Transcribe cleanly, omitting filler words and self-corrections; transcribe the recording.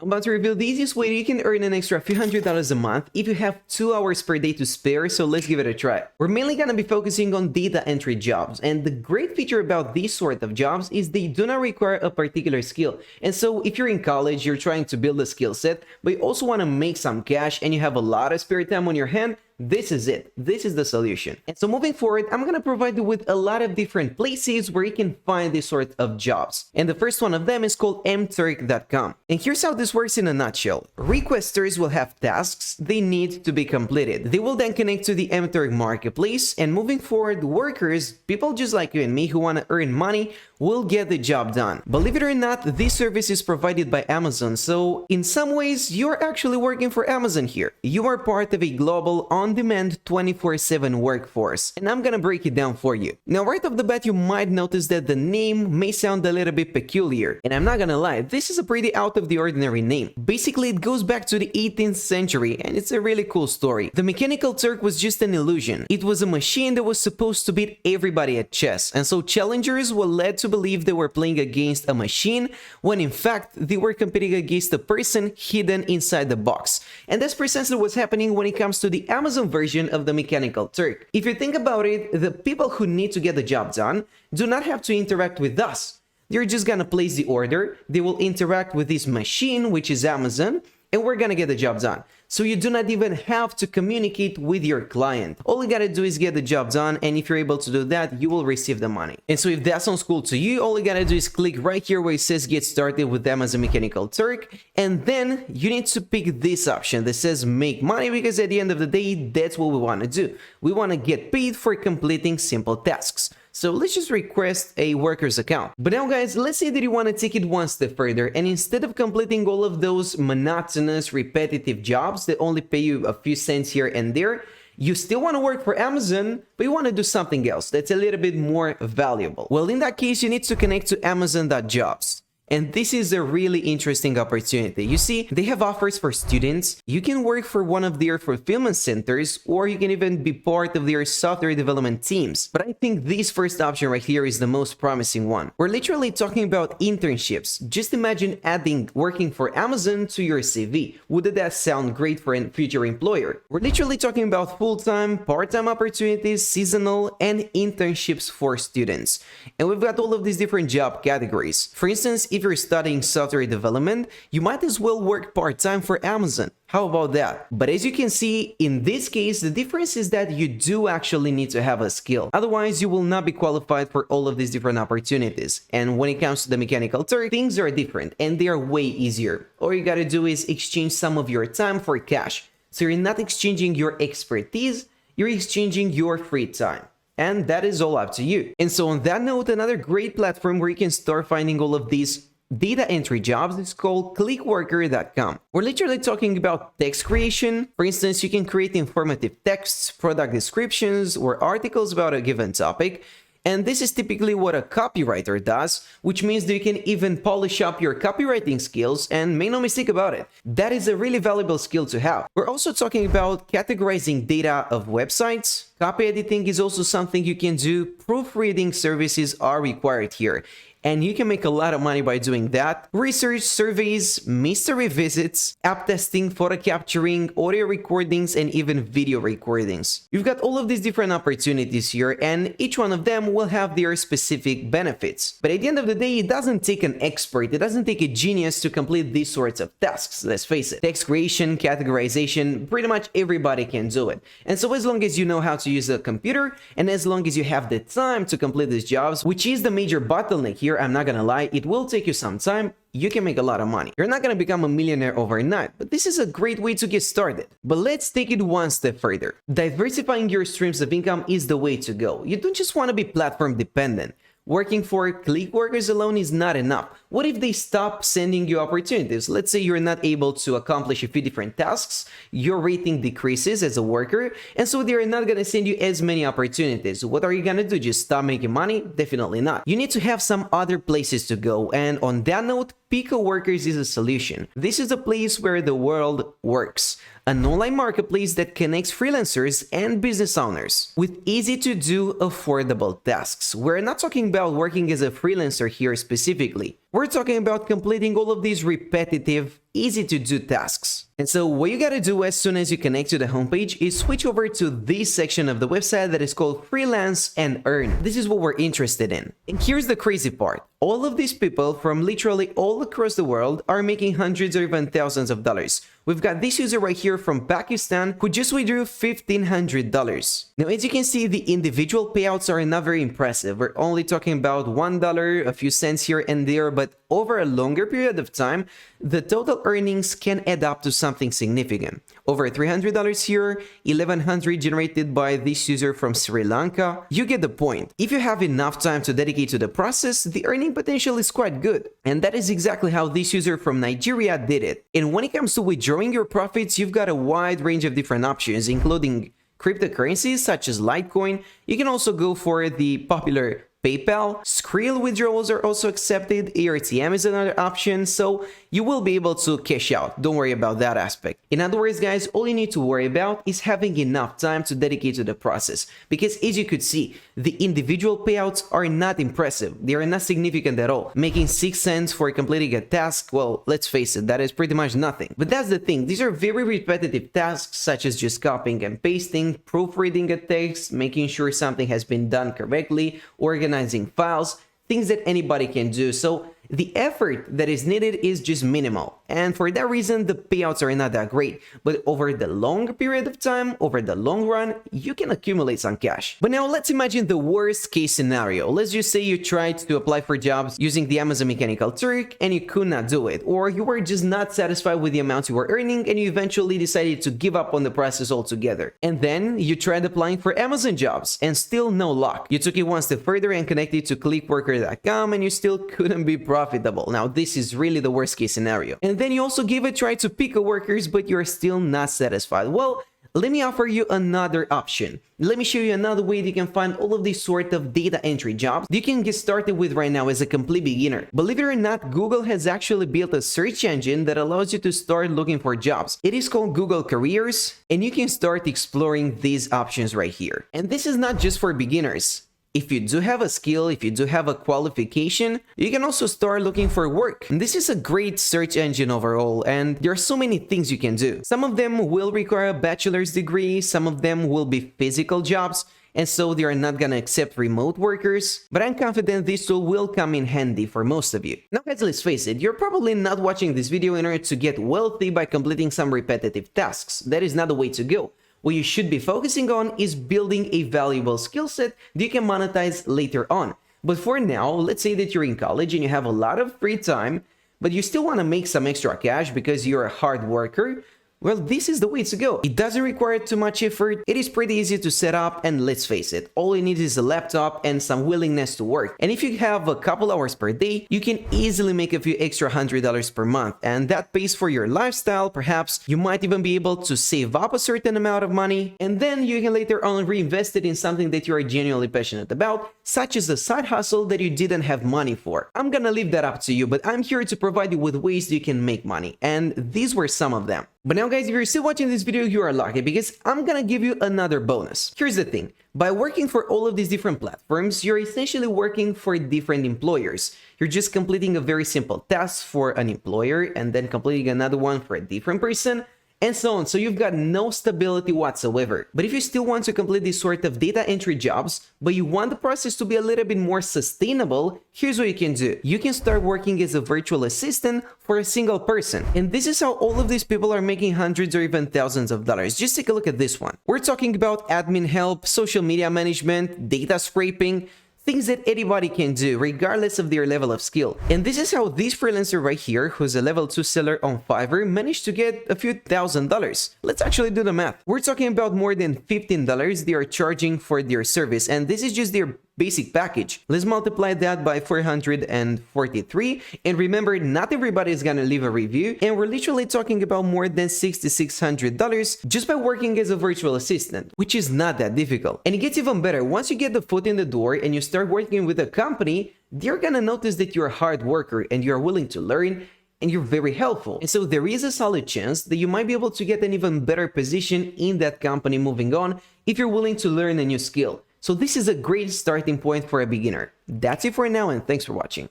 I'm about to reveal the easiest way you can earn an extra few $100s a month if you have 2 hours per day to spare, so let's give it a try. We're mainly gonna be focusing on data entry jobs, and the great feature about these sort of jobs is they do not require a particular skill. And so if you're in college, you're trying to build a skill set, but you also want to make some cash and you have a lot of spare time on your hand, this is it. This is the solution. And so moving forward, I'm going to provide you with a lot of different places where you can find this sort of jobs. And the first one of them is called mturk.com. And here's how this works in a nutshell. Requesters will have tasks they need to be completed. They will then connect to the mturk marketplace, and moving forward, workers, people just like you and me who want to earn money, will get the job done. Believe it or not, this service is provided by Amazon, so in some ways, you're actually working for Amazon here. You are part of a global on-demand 24/7 workforce, and I'm gonna break it down for you. Now, right off the bat, you might notice that the name may sound a little bit peculiar, and I'm not gonna lie, this is a pretty out-of-the-ordinary name. Basically, it goes back to the 18th century, and it's a really cool story. The Mechanical Turk was just an illusion. It was a machine that was supposed to beat everybody at chess, and so challengers were led to believe they were playing against a machine when in fact they were competing against a person hidden inside the box. And that's precisely what's happening when it comes to the Amazon version of the Mechanical Turk. If you think about it, the people who need to get the job done do not have to interact with us. They're just gonna place the order, they will interact with this machine, which is Amazon, and we're gonna get the job done. So you do not even have to communicate with your client. All you gotta do is get the job done, and if you're able to do that, you will receive the money. And so if that sounds cool to you, all you gotta do is click right here where it says get started with Amazon Mechanical Turk, and then you need to pick this option that says make money, because at the end of the day, that's what we wanna do. We wanna get paid for completing simple tasks. So let's just request a worker's account. But now guys, let's say that you want to take it one step further, and instead of completing all of those monotonous, repetitive jobs that only pay you a few cents here and there, you still want to work for Amazon, but you want to do something else that's a little bit more valuable. Well, in that case, you need to connect to Amazon.jobs. And this is a really interesting opportunity. You see, they have offers for students. You can work for one of their fulfillment centers, or you can even be part of their software development teams. But I think this first option right here is the most promising one. We're literally talking about internships. Just imagine adding working for Amazon to your CV. Wouldn't that sound great for a future employer? We're literally talking about full-time, part-time opportunities, seasonal, and internships for students. And we've got all of these different job categories. For instance, if you're studying software development, you might as well work part-time for Amazon. How about that? But as you can see, in this case, the difference is that you do actually need to have a skill. Otherwise, you will not be qualified for all of these different opportunities. And when it comes to the Mechanical Turk, things are different and they are way easier. All you gotta do is exchange some of your time for cash. So you're not exchanging your expertise, you're exchanging your free time. And that is all up to you. And so on that note, another great platform where you can start finding all of these data entry jobs is called Clickworker.com. We're literally talking about text creation. For instance, you can create informative texts, product descriptions, or articles about a given topic. And this is typically what a copywriter does, which means that you can even polish up your copywriting skills, and make no mistake about it, that is a really valuable skill to have. We're also talking about categorizing data of websites. Copy editing is also something you can do. Proofreading services are required here, and you can make a lot of money by doing that. Research, surveys, mystery visits, app testing, photo capturing, audio recordings, and even video recordings. You've got all of these different opportunities here, and each one of them will have their specific benefits. But at the end of the day, it doesn't take an expert, it doesn't take a genius to complete these sorts of tasks, let's face it. Text creation, categorization, pretty much everybody can do it. And so as long as you know how to use a computer, and as long as you have the time to complete these jobs, which is the major bottleneck here, I'm not gonna lie, it will take you some time, you can make a lot of money. You're not gonna become a millionaire overnight, but this is a great way to get started. But let's take it one step further. Diversifying your streams of income is the way to go. You don't just want to be platform dependent. Working for Clickworkers alone is not enough. What if they stop sending you opportunities? Let's say you're not able to accomplish a few different tasks, your rating decreases as a worker, and so they're not gonna send you as many opportunities. What are you gonna do? Just stop making money? Definitely not. You need to have some other places to go, and on that note, Pico Workers is a solution. This is a place where the world works. An online marketplace that connects freelancers and business owners with easy-to-do, affordable tasks. We're not talking about working as a freelancer here specifically. We're talking about completing all of these repetitive, easy to do tasks. And so what you gotta do as soon as you connect to the homepage is switch over to this section of the website that is called Freelance and Earn. This is what we're interested in. And here's the crazy part. All of these people from literally all across the world are making hundreds or even thousands of dollars. We've got this user right here from Pakistan who just withdrew $1,500. Now, as you can see, the individual payouts are not very impressive. We're only talking about $1, a few cents here and there, but over a longer period of time, the total earnings can add up to something significant. Over $300 here, $1,100 generated by this user from Sri Lanka. You get the point. If you have enough time to dedicate to the process, the earning potential is quite good. And that is exactly how this user from Nigeria did it. And when it comes to withdrawing your profits, you've got a wide range of different options, including cryptocurrencies such as Litecoin. You can also go for the popular PayPal. Skrill withdrawals are also accepted. ARTM is another option, so you will be able to cash out. Don't worry about that aspect. In other words, guys, all you need to worry about is having enough time to dedicate to the process. Because as you could see, the individual payouts are not impressive. They are not significant at all. Making 6 cents for completing a task, well, let's face it, that is pretty much nothing. But that's the thing. These are very repetitive tasks, such as just copying and pasting, proofreading a text, making sure something has been done correctly, organizing files, things that anybody can do. So the effort that is needed is just minimal. And for that reason, the payouts are not that great. But over the long period of time, over the long run, you can accumulate some cash. But now let's imagine the worst case scenario. Let's just say you tried to apply for jobs using the Amazon Mechanical Turk and you could not do it. Or you were just not satisfied with the amount you were earning and you eventually decided to give up on the process altogether. And then you tried applying for Amazon jobs and still no luck. You took it one step further and connected to clickworker.com and you still couldn't be profitable. Now, this is really the worst case scenario. And then you also give a try to Pico Workers, but you're still not satisfied. Well, let me offer you another option. Let me show you another way that you can find all of these sort of data entry jobs you can get started with right now as a complete beginner. Believe it or not, Google has actually built a search engine that allows you to start looking for jobs. It is called Google Careers, and you can start exploring these options right here. And this is not just for beginners. If you do have a skill, if you do have a qualification, you can also start looking for work. And this is a great search engine overall, and there are so many things you can do. Some of them will require a bachelor's degree, some of them will be physical jobs, and so they are not gonna accept remote workers, but I'm confident this tool will come in handy for most of you. Now guys, let's face it, you're probably not watching this video in order to get wealthy by completing some repetitive tasks. That is not the way to go. What you should be focusing on is building a valuable skill set that you can monetize later on. But for now, let's say that you're in college and you have a lot of free time, but you still want to make some extra cash because you're a hard worker. Well, this is the way to go. It doesn't require too much effort. It is pretty easy to set up, and let's face it, all you need is a laptop and some willingness to work. And if you have a couple hours per day, you can easily make a few extra $100 per month, and that pays for your lifestyle. Perhaps you might even be able to save up a certain amount of money, and then you can later on reinvest it in something that you are genuinely passionate about, such as a side hustle that you didn't have money for. I'm gonna leave that up to you, but I'm here to provide you with ways that you can make money, and these were some of them. But now guys, if you're still watching this video, you are lucky because I'm gonna give you another bonus. Here's the thing. By working for all of these different platforms, you're essentially working for different employers. You're just completing a very simple task for an employer and then completing another one for a different person, and so on. So you've got no stability whatsoever. But if you still want to complete this sort of data entry jobs, but you want the process to be a little bit more sustainable, here's what you can do. You can start working as a virtual assistant for a single person. And this is how all of these people are making hundreds or even thousands of dollars. Just take a look at this one. We're talking about admin help, social media management, data scraping, things that anybody can do regardless of their level of skill. And this is how this freelancer right here, who's a level 2 seller on Fiverr, managed to get a few $1,000s. Let's actually do the math. We're talking about more than $15 they are charging for their service, and this is just their basic package. Let's multiply that by 443, and remember, not everybody is gonna leave a review, and we're literally talking about more than $6,600 just by working as a virtual assistant, which is not that difficult. And it gets even better. Once you get the foot in the door and you start working with a company, they're gonna notice that you're a hard worker and you're willing to learn, and you're very helpful. And so there is a solid chance that you might be able to get an even better position in that company moving on if you're willing to learn a new skill. So this is a great starting point for a beginner. That's it for now, and thanks for watching.